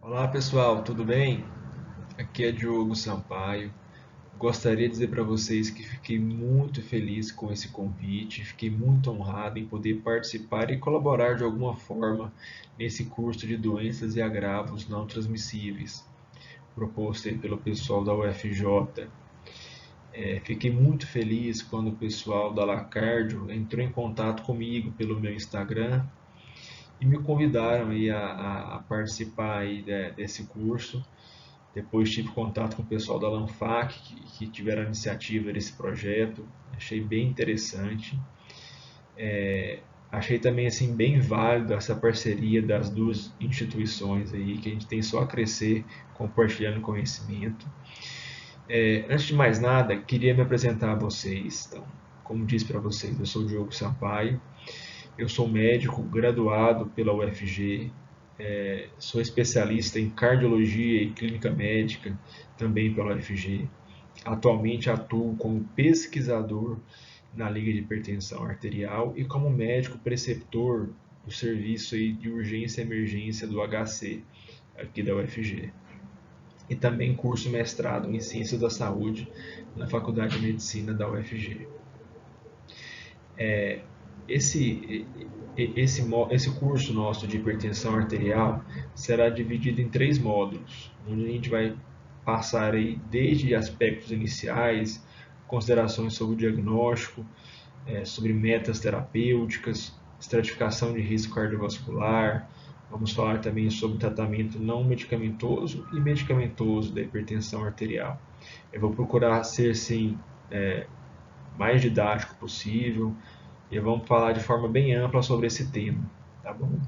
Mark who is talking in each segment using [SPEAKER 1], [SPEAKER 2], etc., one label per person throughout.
[SPEAKER 1] Olá pessoal, tudo bem? Aqui é Diogo Sampaio. Gostaria de dizer para vocês que fiquei muito feliz com esse convite, fiquei muito honrado em poder participar e colaborar de alguma forma nesse curso de doenças e agravos não transmissíveis, proposto aí pelo pessoal da UFJ. Fiquei muito feliz quando o pessoal da Lacardio entrou em contato comigo pelo meu Instagram e me convidaram aí a participar aí desse curso. Depois tive contato com o pessoal da Lanfac, que tiveram a iniciativa desse projeto. Achei bem interessante. Achei também assim bem válido essa parceria das duas instituições aí, que a gente tem só a crescer compartilhando conhecimento. Antes de mais nada, queria me apresentar a vocês. Então, como disse para vocês, eu sou o Diogo Sampaio. Eu sou médico graduado pela UFG, sou especialista em cardiologia e clínica médica, também pela UFG. Atualmente atuo como pesquisador na Liga de Hipertensão Arterial e como médico preceptor do serviço aí de urgência e emergência do HC, aqui da UFG. E também curso mestrado em Ciências da Saúde na Faculdade de Medicina da UFG. Esse, esse curso nosso de hipertensão arterial será dividido em 3 módulos, onde a gente vai passar aí desde aspectos iniciais, considerações sobre o diagnóstico, sobre metas terapêuticas, estratificação de risco cardiovascular. Vamos falar também sobre tratamento não medicamentoso e medicamentoso da hipertensão arterial. Eu vou procurar ser, sim, mais didático possível, e vamos falar de forma bem ampla sobre esse tema, tá bom?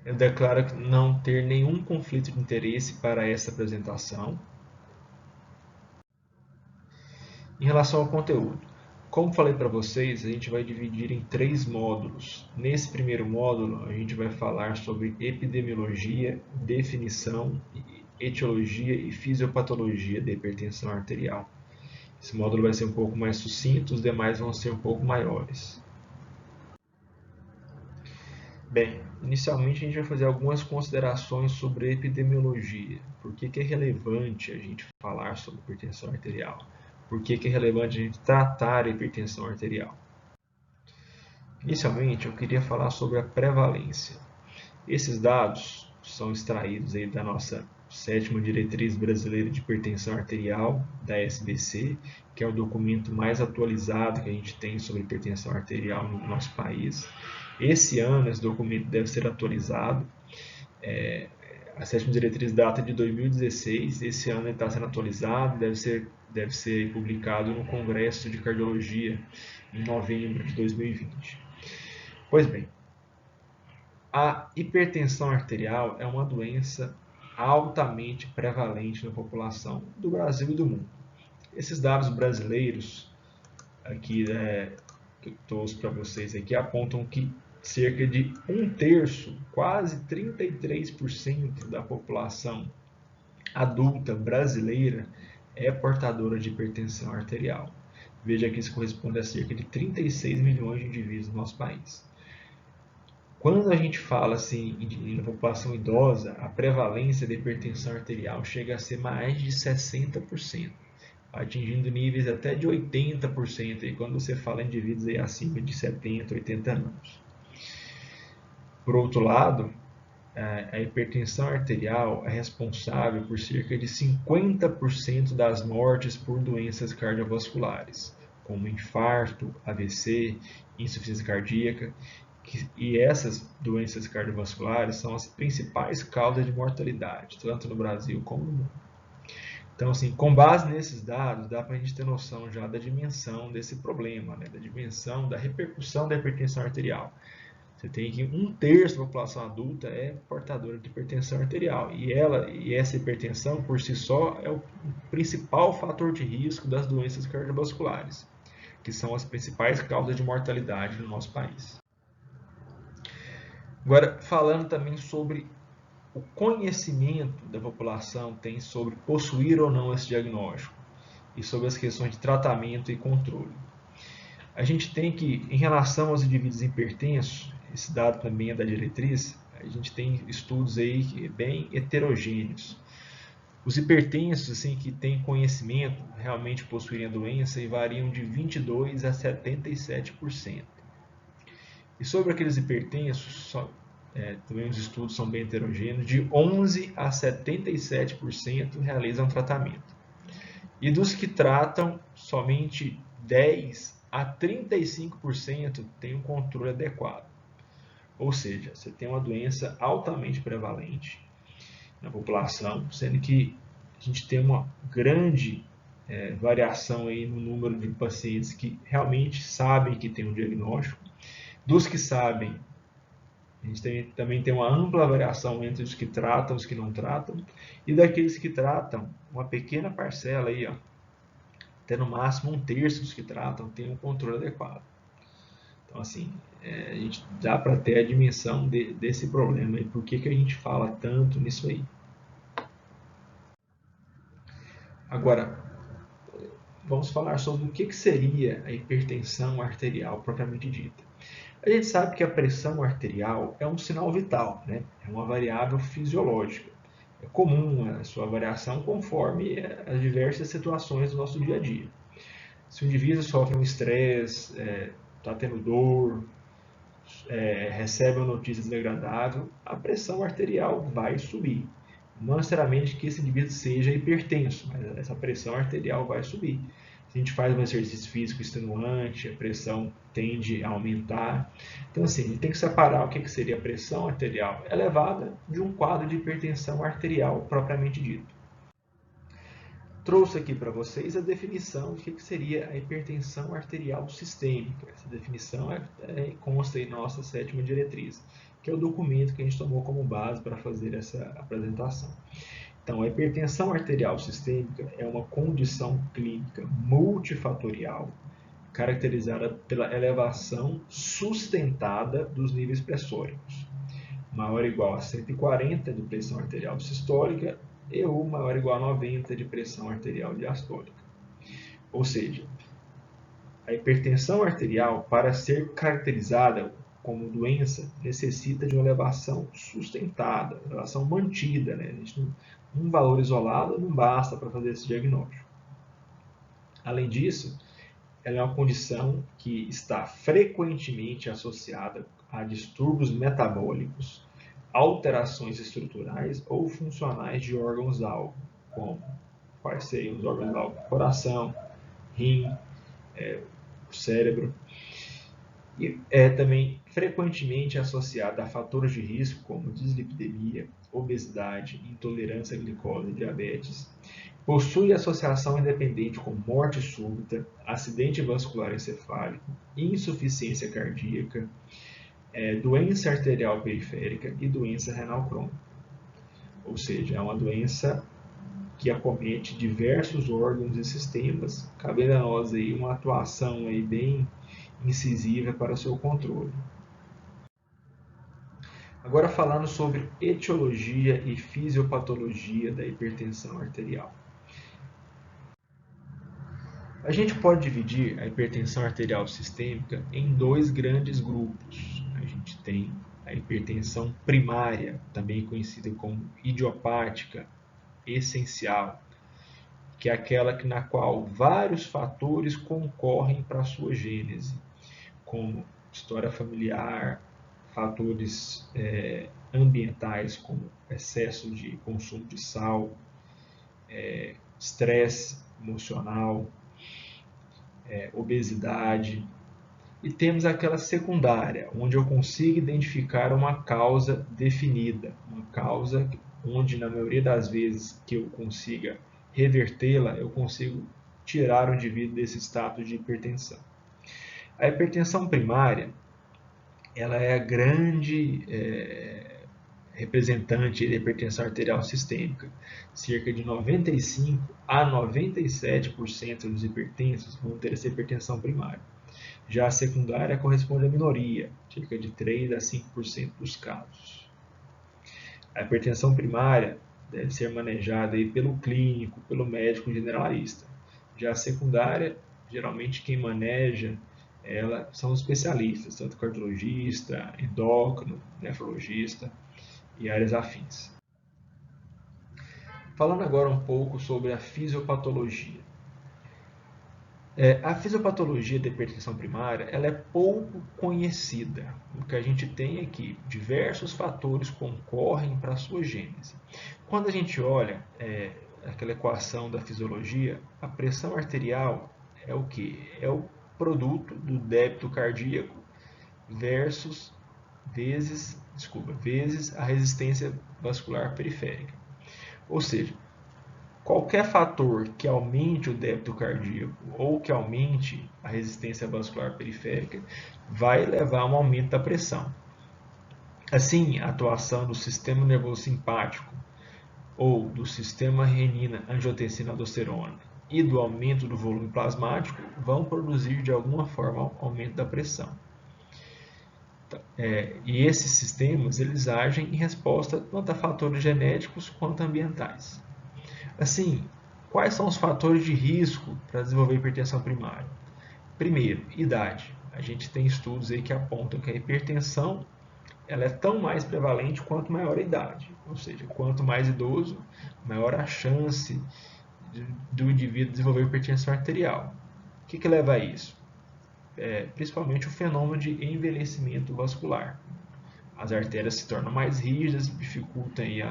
[SPEAKER 1] Eu declaro não ter nenhum conflito de interesse para essa apresentação. Em relação ao conteúdo, como falei para vocês, a gente vai dividir em 3 módulos. Nesse primeiro módulo, a gente vai falar sobre epidemiologia, definição, etiologia e fisiopatologia da hipertensão arterial. Esse módulo vai ser um pouco mais sucinto, os demais vão ser um pouco maiores. Bem, inicialmente a gente vai fazer algumas considerações sobre a epidemiologia. Por que é relevante a gente falar sobre hipertensão arterial? Por que é relevante a gente tratar a hipertensão arterial? Inicialmente, eu queria falar sobre a prevalência. Esses dados são extraídos aí da nossa sétima diretriz brasileira de hipertensão arterial, da SBC, que é o documento mais atualizado que a gente tem sobre hipertensão arterial no nosso país. Esse ano esse documento deve ser atualizado. A sétima diretriz data de 2016, esse ano ele está sendo atualizado, deve ser publicado no Congresso de Cardiologia em novembro de 2020. Pois bem, a hipertensão arterial é uma doença altamente prevalente na população do Brasil e do mundo. Esses dados brasileiros aqui, que eu trouxe para vocês aqui, apontam que cerca de 1/3, quase 33% da população adulta brasileira é portadora de hipertensão arterial. Veja que isso corresponde a cerca de 36 milhões de indivíduos no nosso país. Quando a gente fala assim na população idosa, a prevalência da hipertensão arterial chega a ser mais de 60%, atingindo níveis até de 80%, e quando você fala em indivíduos aí acima de 70, 80 anos. Por outro lado, a hipertensão arterial é responsável por cerca de 50% das mortes por doenças cardiovasculares, como infarto, AVC, insuficiência cardíaca, e essas doenças cardiovasculares são as principais causas de mortalidade, tanto no Brasil como no mundo. Então, assim, com base nesses dados, dá para a gente ter noção já da dimensão desse problema, né? Da dimensão, da repercussão da hipertensão arterial. Você tem que 1/3 da população adulta é portadora de hipertensão arterial. E essa hipertensão, por si só, é o principal fator de risco das doenças cardiovasculares, que são as principais causas de mortalidade no nosso país. Agora, falando também sobre o conhecimento da população tem sobre possuir ou não esse diagnóstico e sobre as questões de tratamento e controle. A gente tem que, em relação aos indivíduos hipertensos, esse dado também é da diretriz, a gente tem estudos aí bem heterogêneos. Os hipertensos, assim, que têm conhecimento, realmente possuírem a doença e variam de 22% a 77%. E sobre aqueles hipertensos, também os estudos são bem heterogêneos, de 11% a 77% realizam tratamento. E dos que tratam, somente 10% a 35% têm um controle adequado. Ou seja, você tem uma doença altamente prevalente na população, sendo que a gente tem uma grande variação aí no número de pacientes que realmente sabem que tem um diagnóstico. Dos que sabem, a gente também tem uma ampla variação entre os que tratam e os que não tratam. E daqueles que tratam, uma pequena parcela aí, até no máximo 1/3 dos que tratam tem um controle adequado. Então, assim, a gente dá para ter a dimensão desse problema e por que a gente fala tanto nisso aí. Agora, vamos falar sobre o que seria a hipertensão arterial propriamente dita. A gente sabe que a pressão arterial é um sinal vital, né? É uma variável fisiológica. É comum a sua variação conforme as diversas situações do nosso dia a dia. Se o indivíduo sofre um estresse, está tendo dor, recebe uma notícia desagradável, a pressão arterial vai subir. Não necessariamente que esse indivíduo seja hipertenso, mas essa pressão arterial vai subir. Se a gente faz um exercício físico extenuante, a pressão tende a aumentar. Então, assim, a gente tem que separar o que seria a pressão arterial elevada de um quadro de hipertensão arterial propriamente dito. Trouxe aqui para vocês a definição do que seria a hipertensão arterial sistêmica. Essa definição consta em nossa 7ª diretriz, que é o documento que a gente tomou como base para fazer essa apresentação. Então, a hipertensão arterial sistêmica é uma condição clínica multifatorial, caracterizada pela elevação sustentada dos níveis pressóricos, maior ou igual a 140 de pressão arterial sistólica ou maior ou igual a 90 de pressão arterial diastólica. Ou seja, a hipertensão arterial, para ser caracterizada como doença, necessita de uma elevação sustentada, elevação mantida. Né? Um valor isolado não basta para fazer esse diagnóstico. Além disso, ela é uma condição que está frequentemente associada a distúrbios metabólicos, alterações estruturais ou funcionais de órgãos-alvo, como quais seriam os órgãos-alvo? Coração, rim, o cérebro. E é também frequentemente associada a fatores de risco como dislipidemia, obesidade, intolerância à glicose e diabetes. Possui associação independente com morte súbita, acidente vascular encefálico, insuficiência cardíaca, doença arterial periférica e doença renal crônica. Ou seja, é uma doença que acomete diversos órgãos e sistemas, cabendo a nós aí uma atuação aí bem incisiva para o seu controle. Agora falando sobre etiologia e fisiopatologia da hipertensão arterial. A gente pode dividir a hipertensão arterial sistêmica em dois grandes grupos. A gente tem a hipertensão primária, também conhecida como idiopática, essencial, que é aquela na qual vários fatores concorrem para a sua gênese, como história familiar, fatores ambientais, como excesso de consumo de sal, estresse emocional, obesidade. E temos aquela secundária, onde eu consigo identificar uma causa definida, uma causa onde, na maioria das vezes que eu consiga revertê-la, eu consigo tirar o indivíduo desse status de hipertensão. A hipertensão primária, ela é a grande representante da hipertensão arterial sistêmica. Cerca de 95 a 97% dos hipertensos vão ter essa hipertensão primária. Já a secundária corresponde à minoria, cerca de 3 a 5% dos casos. A hipertensão primária deve ser manejada aí pelo clínico, pelo médico generalista. Já a secundária, geralmente quem maneja ela são os especialistas, tanto cardiologista, endócrino, nefrologista. e áreas afins. Falando agora um pouco sobre a fisiopatologia. A fisiopatologia da hipertensão primária ela é pouco conhecida. O que a gente tem é que diversos fatores concorrem para a sua gênese. Quando a gente olha aquela equação da fisiologia, a pressão arterial é o quê? É o produto do débito cardíaco vezes a resistência vascular periférica. Ou seja, qualquer fator que aumente o débito cardíaco ou que aumente a resistência vascular periférica vai levar a um aumento da pressão. Assim, a atuação do sistema nervoso simpático ou do sistema renina-angiotensina-aldosterona e do aumento do volume plasmático vão produzir de alguma forma aumento da pressão. E esses sistemas eles agem em resposta tanto a fatores genéticos quanto ambientais. Assim, quais são os fatores de risco para desenvolver hipertensão primária? Primeiro, idade. A gente tem estudos aí que apontam que a hipertensão ela é tão mais prevalente quanto maior a idade. Ou seja, quanto mais idoso, maior a chance do indivíduo desenvolver hipertensão arterial. O que leva a isso? Principalmente o fenômeno de envelhecimento vascular. As artérias se tornam mais rígidas, dificultam aí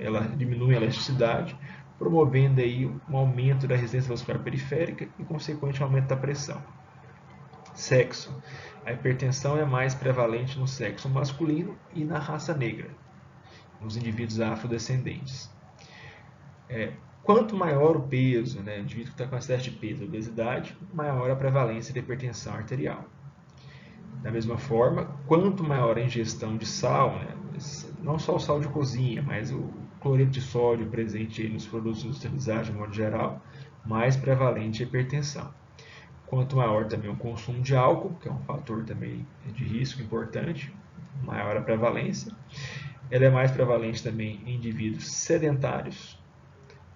[SPEAKER 1] ela diminui a elasticidade, promovendo aí um aumento da resistência vascular periférica e, consequente, um aumento da pressão. Sexo. A hipertensão é mais prevalente no sexo masculino e na raça negra, nos indivíduos afrodescendentes. Quanto maior o peso, o indivíduo que está com excesso de peso, obesidade, maior a prevalência da hipertensão arterial. Da mesma forma, quanto maior a ingestão de sal, não só o sal de cozinha, mas o cloreto de sódio presente nos produtos industrializados de modo geral, mais prevalente a hipertensão. Quanto maior também o consumo de álcool, que é um fator também de risco importante, maior a prevalência. Ela é mais prevalente também em indivíduos sedentários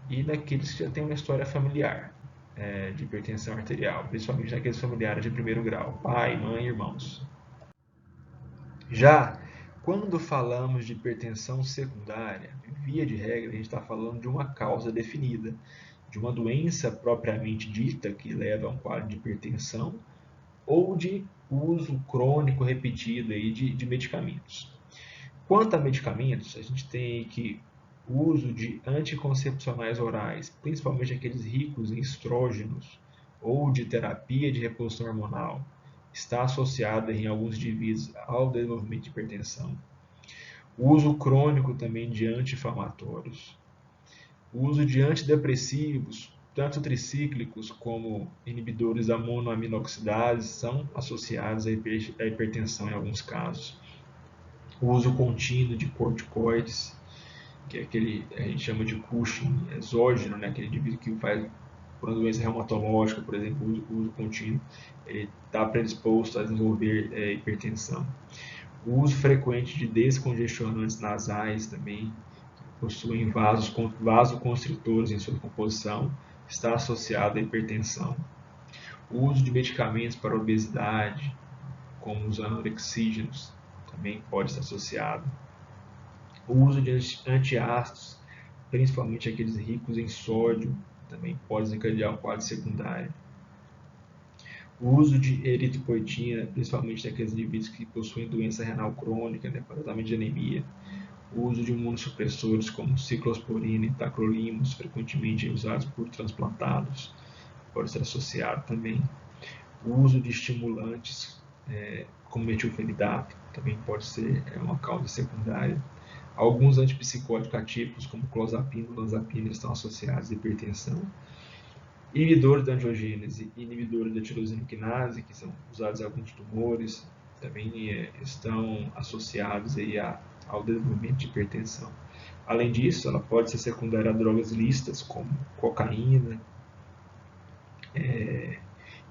[SPEAKER 1] e naqueles que já têm uma história familiar de hipertensão arterial, principalmente naqueles familiares de primeiro grau, pai, mãe, irmãos. Já quando falamos de hipertensão secundária, via de regra, a gente está falando de uma causa definida, de uma doença propriamente dita que leva a um quadro de hipertensão ou de uso crônico repetido aí de medicamentos. Quanto a medicamentos, a gente tem que o uso de anticoncepcionais orais, principalmente aqueles ricos em estrógenos, ou de terapia de reposição hormonal, está associado em alguns indivíduos ao desenvolvimento de hipertensão. O uso crônico também de anti-inflamatórios. O uso de antidepressivos, tanto tricíclicos como inibidores da monoaminoxidase, são associados à hipertensão em alguns casos. O uso contínuo de corticoides, que é aquele a gente chama de Cushing exógeno, aquele indivíduo que faz por uma doença reumatológica, por exemplo, o uso contínuo, ele está predisposto a desenvolver hipertensão. O uso frequente de descongestionantes nasais também, que possuem vasoconstritores em sua composição, está associado à hipertensão. O uso de medicamentos para obesidade, como os anorexígenos, também pode estar associado. O uso de antiácidos, principalmente aqueles ricos em sódio, também pode desencadear um quadro secundário. O uso de eritropoetina, principalmente naqueles indivíduos que possuem doença renal crônica, para tratamento de anemia. O uso de imunossupressores como ciclosporina e tacrolimus, frequentemente usados por transplantados, pode ser associado também. O uso de estimulantes como metilfenidato também pode ser uma causa secundária. Alguns antipsicóticos atípicos, como clozapina e olanzapina, estão associados à hipertensão. Inibidores da angiogênese e inibidores da tirosina quinase, que são usados em alguns tumores, também estão associados aí ao desenvolvimento de hipertensão. Além disso, ela pode ser secundária a drogas lícitas, como cocaína,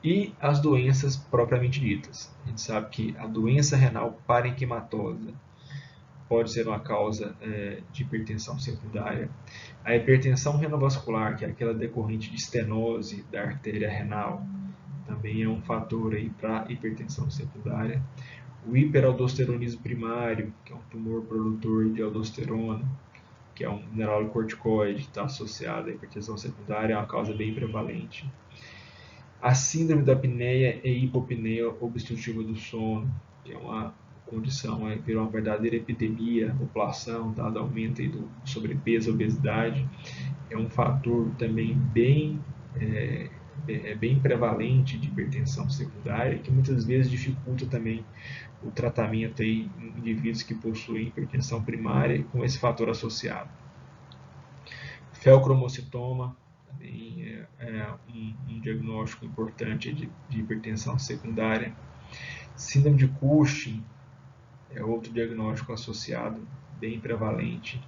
[SPEAKER 1] e as doenças propriamente ditas. A gente sabe que a doença renal parenquimatosa pode ser uma causa de hipertensão secundária. A hipertensão renovascular, que é aquela decorrente de estenose da artéria renal, também é um fator para hipertensão secundária. o hiperaldosteronismo primário, que é um tumor produtor de aldosterona, que é um mineralocorticoide, está associado à hipertensão secundária, é uma causa bem prevalente. A síndrome da apneia e hipopneia obstrutiva do sono, que é uma condição, virou uma verdadeira epidemia na população, dado o aumento aí do sobrepeso e obesidade. É um fator também bem prevalente de hipertensão secundária, que muitas vezes dificulta também o tratamento aí em indivíduos que possuem hipertensão primária com esse fator associado. Feocromocitoma também é um diagnóstico importante de hipertensão secundária. Síndrome de Cushing é outro diagnóstico associado, bem prevalente.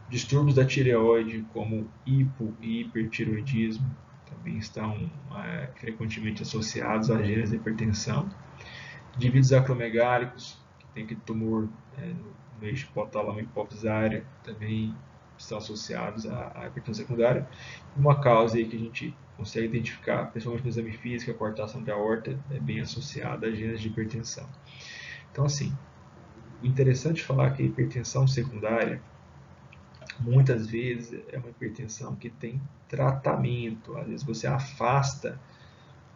[SPEAKER 1] Distúrbios da tireoide, como hipo e hipertiroidismo, também estão frequentemente associados a genes de hipertensão. Indivíduos acromegálicos, que tem aquele tumor no eixo hipotálamo hipofisário, também estão associados à hipertensão secundária. Uma causa aí que a gente consegue identificar, principalmente no exame físico, a coartação de aorta, é bem associada a genes de hipertensão. Então, assim, o interessante é falar que a hipertensão secundária, muitas vezes, é uma hipertensão que tem tratamento. Às vezes você afasta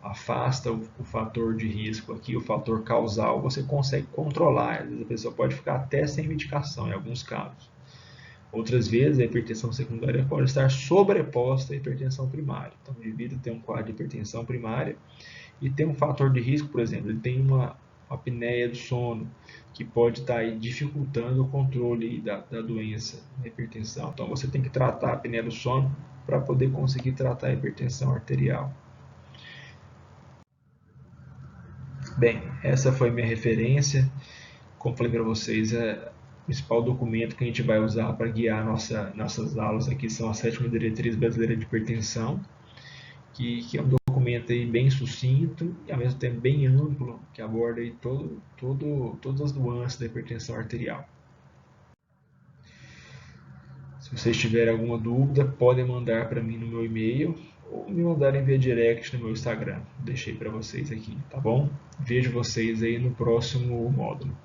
[SPEAKER 1] o fator de risco aqui, o fator causal, você consegue controlar. Às vezes a pessoa pode ficar até sem medicação, em alguns casos. Outras vezes, a hipertensão secundária pode estar sobreposta à hipertensão primária. Então, o indivíduo tem um quadro de hipertensão primária e tem um fator de risco, por exemplo, ele tem uma apneia do sono, que pode estar aí dificultando o controle da doença, da hipertensão. Então, você tem que tratar a apneia do sono para poder conseguir tratar a hipertensão arterial. Bem, essa foi minha referência. Como falei para vocês, o principal documento que a gente vai usar para guiar nossas aulas aqui são a 7ª Diretriz Brasileira de Hipertensão, que é um documento aí bem sucinto e ao mesmo tempo bem amplo, que aborda aí todas as nuances da hipertensão arterial. Se vocês tiverem alguma dúvida, podem mandar para mim no meu e-mail ou me mandarem via direct no meu Instagram. Deixei para vocês aqui, tá bom? Vejo vocês aí no próximo módulo.